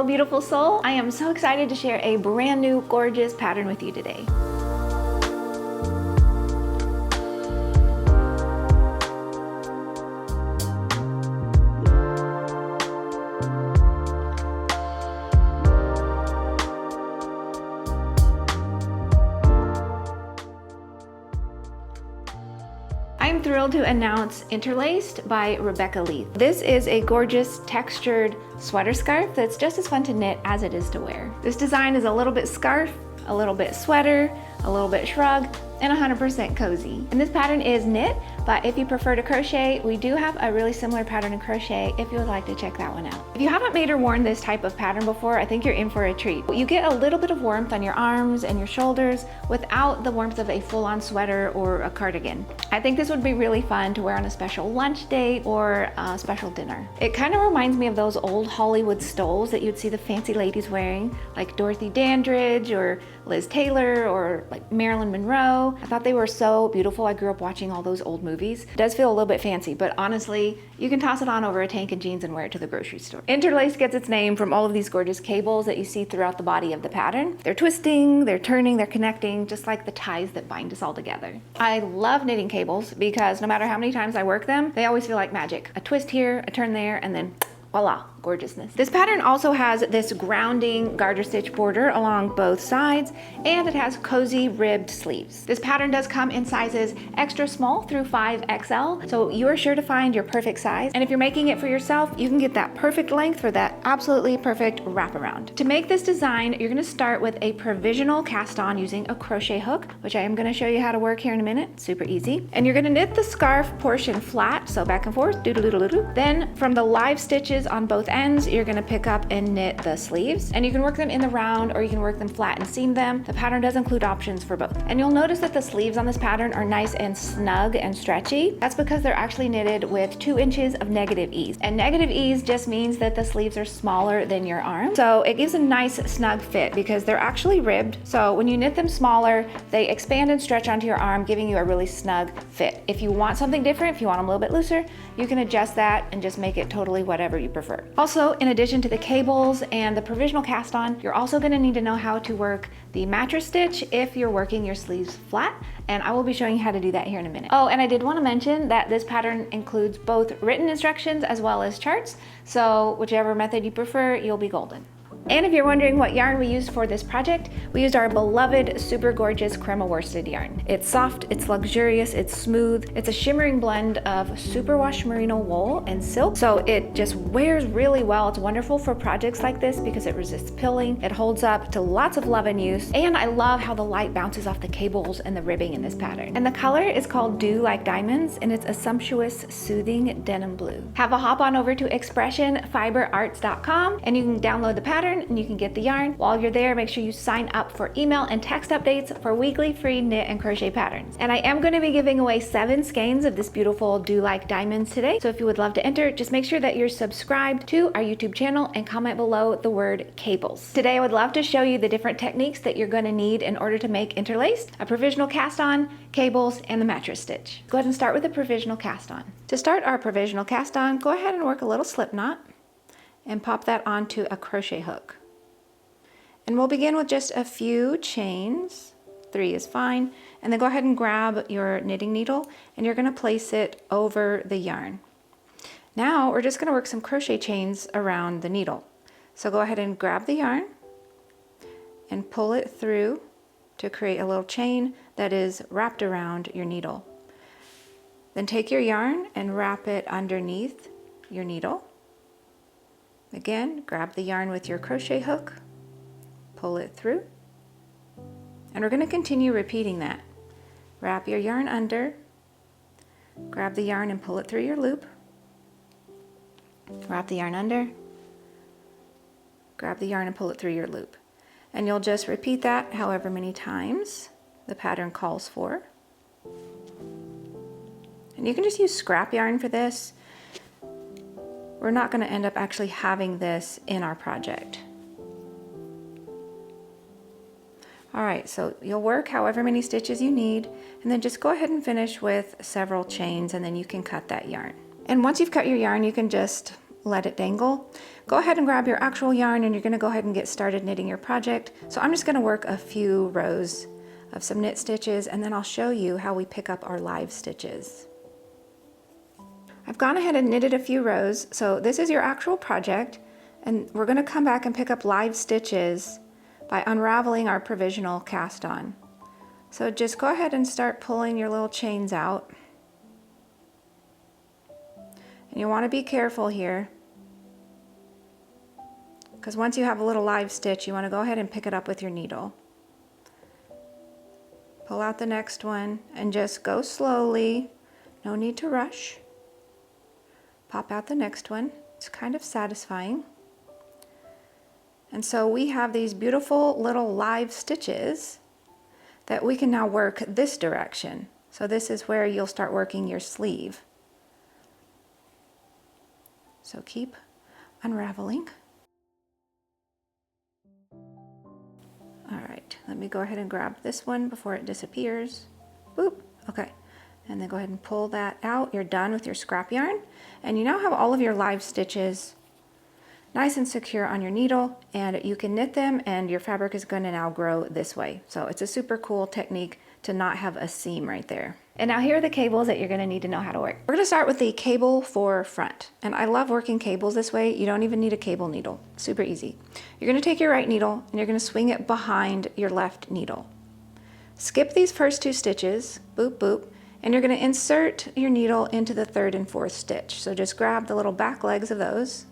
Hello beautiful soul, I am so excited to share a brand new gorgeous pattern with you today. I'm thrilled to announce Interlaced by Rebecca Leith. This is a gorgeous textured sweater scarf that's just as fun to knit as it is to wear. This design is a little bit scarf, a little bit sweater, a little bit shrug, and 100% cozy. And this pattern is knit, but if you prefer to crochet, we do have a really similar pattern in crochet if you would like to check that one out. If you haven't made or worn this type of pattern before, I think you're in for a treat. You get a little bit of warmth on your arms and your shoulders without the warmth of a full-on sweater or a cardigan. I think this would be really fun to wear on a special lunch date or a special dinner. It kind of reminds me of those old Hollywood stoles that you'd see the fancy ladies wearing, like Dorothy Dandridge or Liz Taylor or like Marilyn Monroe. I thought they were so beautiful. I grew up watching all those old movies. It does feel a little bit fancy, but honestly, you can toss it on over a tank of jeans and wear it to the grocery store. Interlaced gets its name from all of these gorgeous cables that you see throughout the body of the pattern. They're twisting, they're turning, they're connecting, just like the ties that bind us all together. I love knitting cables because no matter how many times I work them, they always feel like magic. A twist here, a turn there, and then voila, gorgeousness. This pattern also has this grounding garter stitch border along both sides, and it has cozy ribbed sleeves. This pattern does come in sizes extra small through 5XL, so you are sure to find your perfect size. And if you're making it for yourself, you can get that perfect length for that absolutely perfect wraparound. To make this design, you're gonna start with a provisional cast on using a crochet hook, which I am gonna show you how to work here in a minute. Super easy. And you're gonna knit the scarf portion flat, so back and forth, doo-doo-doo-doo-doo. Then from the live stitches on both ends, you're gonna pick up and knit the sleeves, and you can work them in the round or you can work them flat and seam them. The pattern does include options for both. And you'll notice that the sleeves on this pattern are nice and snug and stretchy. That's because they're actually knitted with 2 inches of negative ease. And negative ease just means that the sleeves are smaller than your arm. So it gives a nice snug fit because they're actually ribbed. So when you knit them smaller, they expand and stretch onto your arm, giving you a really snug fit. If you want something different, if you want them a little bit looser, you can adjust that and just make it totally whatever you prefer. Also, in addition to the cables and the provisional cast on, you're also going to need to know how to work the mattress stitch if you're working your sleeves flat, and I will be showing you how to do that here in a minute. Oh, and I did want to mention that this pattern includes both written instructions as well as charts, so whichever method you prefer, you'll be golden. And if you're wondering what yarn we used for this project, we used our beloved super gorgeous Crema Worsted yarn. It's soft, it's luxurious, it's smooth. It's a shimmering blend of Superwash Merino Wool and silk, so it just wears really well. It's wonderful for projects like this because it resists pilling, it holds up to lots of love and use, and I love how the light bounces off the cables and the ribbing in this pattern. And the color is called Dew Like Diamonds, and it's a sumptuous, soothing denim blue. Have a hop on over to expressionfiberarts.com and you can download the pattern and you can get the yarn. While you're there, make sure you sign up for email and text updates for weekly free knit and crochet patterns. And I am going to be giving away 7 skeins of this beautiful Dew Like Diamonds today. So if you would love to enter, just make sure that you're subscribed to our YouTube channel and comment below the word cables. Today I would love to show you the different techniques that you're going to need in order to make interlaced, a provisional cast on, cables, and the mattress stitch. Go ahead and start with a provisional cast on. To start our provisional cast on, go ahead and work a little slip knot and pop that onto a crochet hook. And we'll begin with just a few chains, 3 is fine, and then go ahead and grab your knitting needle and you're going to place it over the yarn. Now we're just going to work some crochet chains around the needle. So go ahead and grab the yarn and pull it through to create a little chain that is wrapped around your needle. Then take your yarn and wrap it underneath your needle. Again, grab the yarn with your crochet hook, pull it through, and we're going to continue repeating that. Wrap your yarn under, grab the yarn and pull it through your loop, wrap the yarn under, grab the yarn and pull it through your loop. And you'll just repeat that however many times the pattern calls for. And you can just use scrap yarn for this. We're not going to end up actually having this in our project. All right, so you'll work however many stitches you need, and then just go ahead and finish with several chains, and then you can cut that yarn. And once you've cut your yarn, you can just let it dangle. Go ahead and grab your actual yarn and you're gonna go ahead and get started knitting your project. So I'm just gonna work a few rows of some knit stitches and then I'll show you how we pick up our live stitches. I've gone ahead and knitted a few rows. So this is your actual project and we're gonna come back and pick up live stitches by unraveling our provisional cast on. So just go ahead and start pulling your little chains out. And you want to be careful here, because once you have a little live stitch, you want to go ahead and pick it up with your needle. Pull out the next one and just go slowly. No need to rush. Pop out the next one. It's kind of satisfying. And so we have these beautiful little live stitches that we can now work this direction. So this is where you'll start working your sleeve. So keep unraveling. All right, let me go ahead and grab this one before it disappears. Boop, okay. And then go ahead and pull that out. You're done with your scrap yarn. And you now have all of your live stitches nice and secure on your needle, and you can knit them and your fabric is going to now grow this way. So it's a super cool technique to not have a seam right there. And now here are the cables that you're going to need to know how to work. We're going to start with the cable for front. And I love working cables this way. You don't even need a cable needle. Super easy. You're going to take your right needle and you're going to swing it behind your left needle. Skip these first two stitches, boop, boop, and you're going to insert your needle into the third and fourth stitch. So just grab the little back legs of those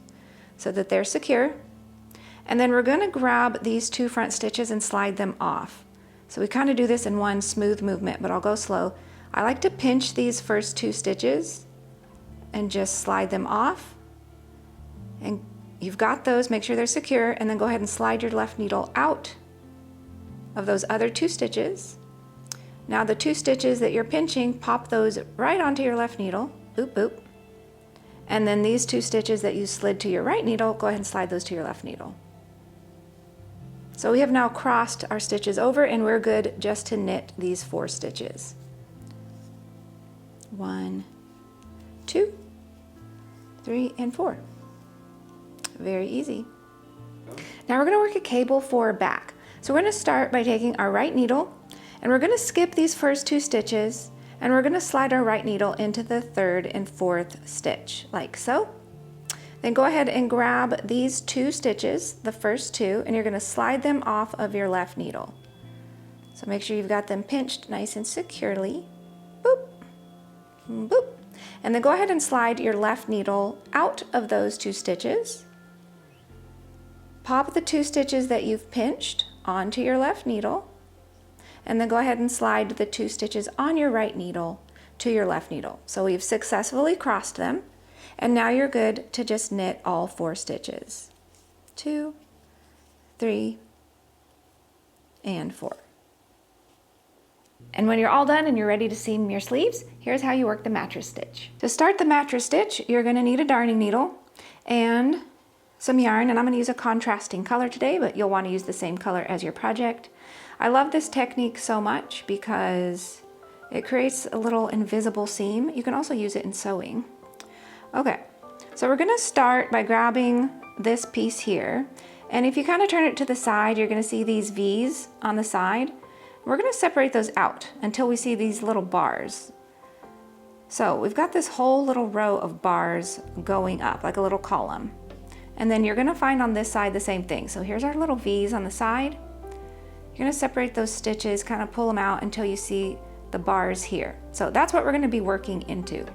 so that they're secure. And then we're going to grab these two front stitches and slide them off. So we kind of do this in one smooth movement, but I'll go slow. I like to pinch these first two stitches and just slide them off. And you've got those, make sure they're secure, and then go ahead and slide your left needle out of those other two stitches. Now the two stitches that you're pinching, pop those right onto your left needle, boop, boop. And then these two stitches that you slid to your right needle, go ahead and slide those to your left needle. So we have now crossed our stitches over and we're good just to knit these 4 stitches. 1, 2, 3, and 4. Very easy. Now we're going to work a cable for back. So we're going to start by taking our right needle and we're going to skip these first 2 stitches and we're going to slide our right needle into the 3rd and 4th stitch, like so. Then go ahead and grab these 2 stitches, the first 2, and you're going to slide them off of your left needle. So make sure you've got them pinched nice and securely. Boop, boop. And then go ahead and slide your left needle out of those 2 stitches. Pop the 2 stitches that you've pinched onto your left needle. And then go ahead and slide the 2 stitches on your right needle to your left needle. So we've successfully crossed them. And now you're good to just knit all 4 stitches. 2, 3, and 4. And when you're all done and you're ready to seam your sleeves, here's how you work the mattress stitch. To start the mattress stitch, you're going to need a darning needle and some yarn, and I'm going to use a contrasting color today, but you'll want to use the same color as your project. I love this technique so much because it creates a little invisible seam. You can also use it in sewing. Okay, so we're going to start by grabbing this piece here, and if you kind of turn it to the side, you're going to see these V's on the side. We're going to separate those out until we see these little bars. So we've got this whole little row of bars going up like a little column, and then you're going to find on this side the same thing. So here's our little V's on the side. You're going to separate those stitches, kind of pull them out until you see the bars here. So that's what we're going to be working into.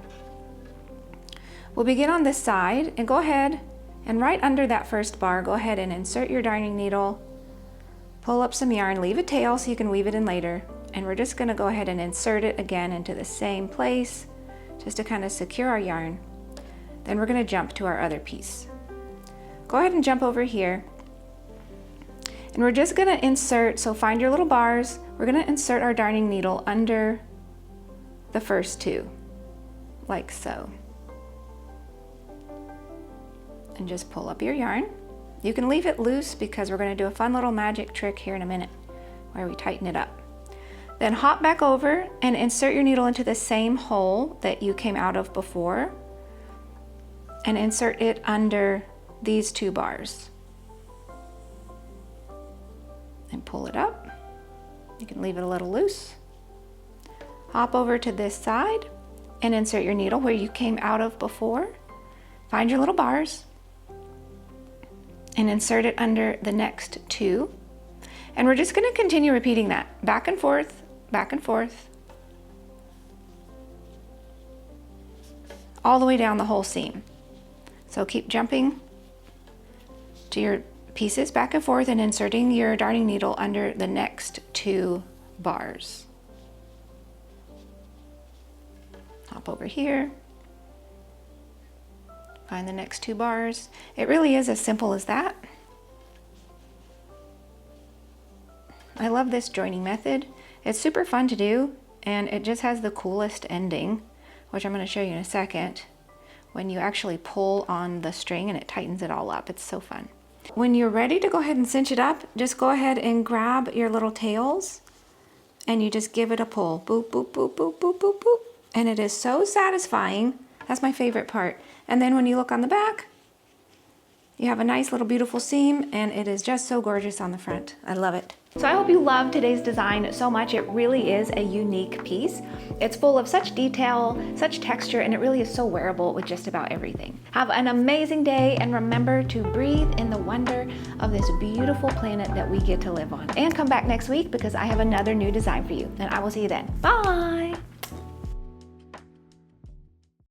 We'll begin on this side and go ahead and right under that first bar, go ahead and insert your darning needle, pull up some yarn, leave a tail so you can weave it in later, and we're just going to go ahead and insert it again into the same place just to kind of secure our yarn. Then we're going to jump to our other piece. Go ahead and jump over here. And we're just going to insert, so find your little bars, we're going to insert our darning needle under the first 2, like so. And just pull up your yarn. You can leave it loose because we're going to do a fun little magic trick here in a minute where we tighten it up. Then hop back over and insert your needle into the same hole that you came out of before. and insert it under these 2 bars. And pull it up. You can leave it a little loose. Hop over to this side and insert your needle where you came out of before. Find your little bars and insert it under the next 2. And we're just going to continue repeating that back and forth, all the way down the whole seam. So keep jumping to your pieces back and forth and inserting your darning needle under the next 2 bars. Hop over here, find the next 2 bars. It really is as simple as that. I love this joining method. It's super fun to do, and it just has the coolest ending, which I'm going to show you in a second, when you actually pull on the string and it tightens it all up. It's so fun. When you're ready to go ahead and cinch it up, just go ahead and grab your little tails and you just give it a pull. Boop, boop, boop, boop, boop, boop, boop. And it is so satisfying. That's my favorite part. And then when you look on the back, you have a nice little beautiful seam, and it is just so gorgeous on the front. I love it. So I hope you love today's design so much. It really is a unique piece. It's full of such detail, such texture, and it really is so wearable with just about everything. Have an amazing day, and remember to breathe in the wonder of this beautiful planet that we get to live on. And come back next week because I have another new design for you, and I will see you then. Bye!